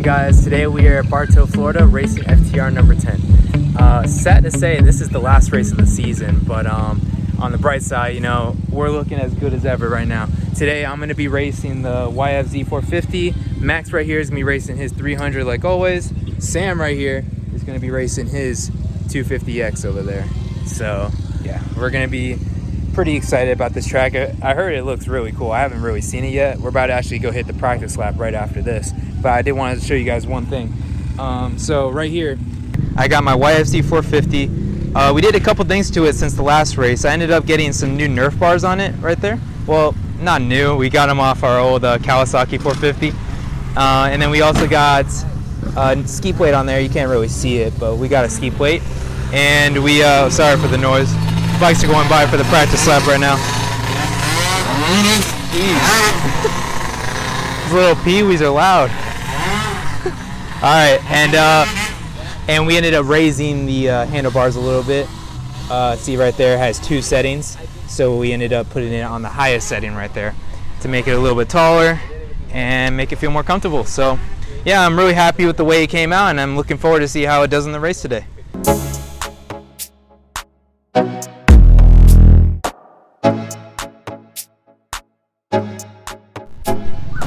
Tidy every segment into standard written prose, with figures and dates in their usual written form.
going, guys? Today we are at Bartow, Florida, racing FTR number 10. Sad to say this is the last race of the season, but on the bright side, you know, we're looking as good as ever right now. Today I'm going to be racing the YFZ 450. Max right here is going to be racing his 300 like always. Sam right here is going to be racing his 250X over there. So yeah, we're going to be pretty excited about this track. I heard it looks really cool. I haven't really seen it yet. We're about to actually go hit the practice lap right after this, but I did want to show you guys one thing. So right here I got my YFZ 450. We did a couple things to it since the last race. I ended up getting some new Nerf bars on it right there. Well, not new, we got them off our old Kawasaki 450. And then we also got ski plate on there. You can't really see it, but we got a ski plate. And we sorry for the noise, bikes are going by for the practice lap right now. These little peewees are loud. All right, and we ended up raising the handlebars a little bit. See right there, it has two settings, so we ended up putting it on the highest setting right there to make it a little bit taller and make it feel more comfortable. So yeah, I'm really happy with the way it came out, and I'm looking forward to see how it does in the race today.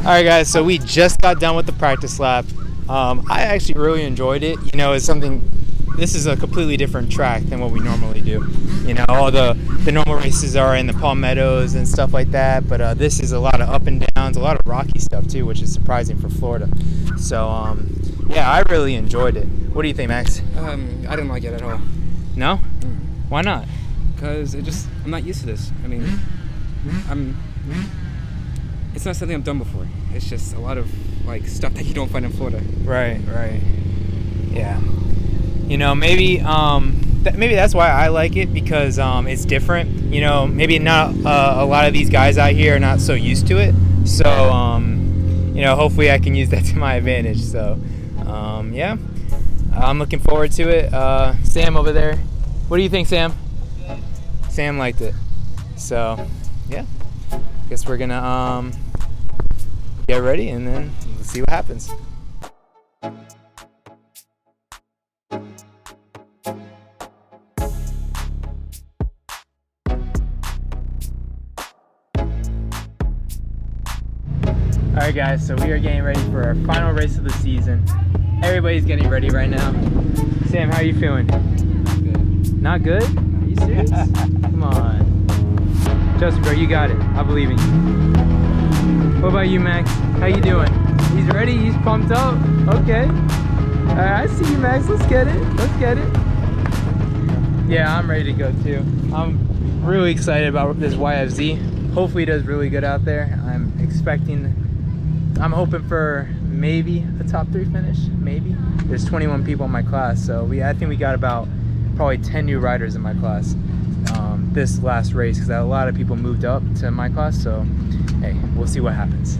Alright guys, so we just got done with the practice lap. I actually really enjoyed it. You know, this is a completely different track than what we normally do. You know, all the normal races are in the palmettos and stuff like that, but this is a lot of up and downs, a lot of rocky stuff too, which is surprising for Florida. So yeah, I really enjoyed it. What do you think, Max? I didn't like it at all. No? Why not? Because I'm not used to this. I mean, it's not something I've done before. It's just a lot of like stuff that you don't find in Florida. Right. Yeah. You know, maybe that's why I like it, because it's different. You know, maybe not a lot of these guys out here are not so used to it. So you know, hopefully I can use that to my advantage. So yeah, I'm looking forward to it. Sam over there, what do you think, Sam? Sam liked it. So yeah, guess we're gonna get ready and then we'll see what happens. Alright guys, so we are getting ready for our final race of the season. Everybody's getting ready right now. Sam, how are you feeling? Not good. Not good? Are you serious? Come on. Justin, bro, you got it. I believe in you. What about you, Max? How you doing? He's ready? He's pumped up? Okay. Alright, I see you, Max. Let's get it. Let's get it. Yeah, I'm ready to go too. I'm really excited about this YFZ. Hopefully it does really good out there. I'm hoping for maybe a top 3 finish, maybe. There's 21 people in my class, so I think we got about probably 10 new riders in my class this last race, because a lot of people moved up to my class. So hey, we'll see what happens.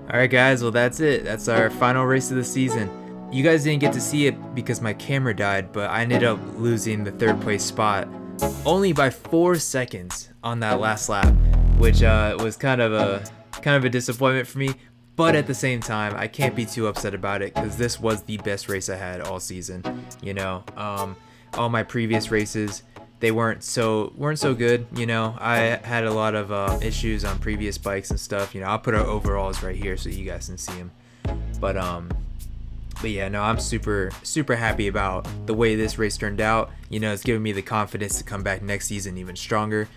Alright guys, well that's it. That's our final race of the season. You guys didn't get to see it because my camera died, but I ended up losing the 3rd place spot only by 4 seconds on that last lap, which was kind of a disappointment for me. But at the same time, I can't be too upset about it because this was the best race I had all season. You know, all my previous races, they weren't so good. You know, I had a lot of issues on previous bikes and stuff. You know, I'll put our overalls right here so you guys can see them. But yeah, no, I'm super happy about the way this race turned out. You know, it's giving me the confidence to come back next season even stronger,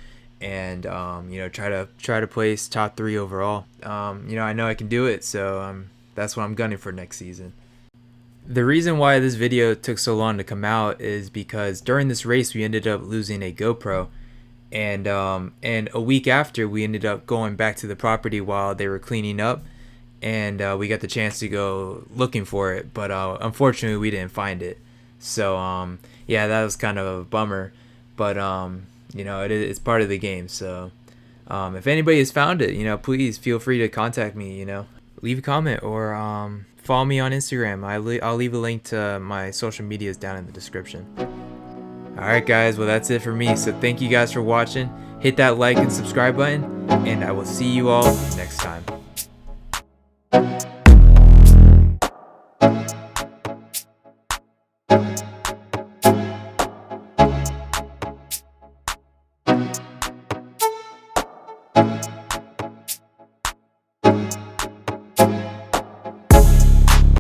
and you know, try to place top 3 overall. You know, I know I can do it, so that's what I'm gunning for next season. The reason why this video took so long to come out is because during this race we ended up losing a GoPro, and a week after we ended up going back to the property while they were cleaning up, and we got the chance to go looking for it, but unfortunately we didn't find it. So yeah, that was kind of a bummer, but you know, it's part of the game. So if anybody has found it, you know, please feel free to contact me. You know, leave a comment or follow me on Instagram. I'll leave a link to my social medias down in the description. Alright guys, well that's it for me. So thank you guys for watching. Hit that like and subscribe button, and I will see you all next time.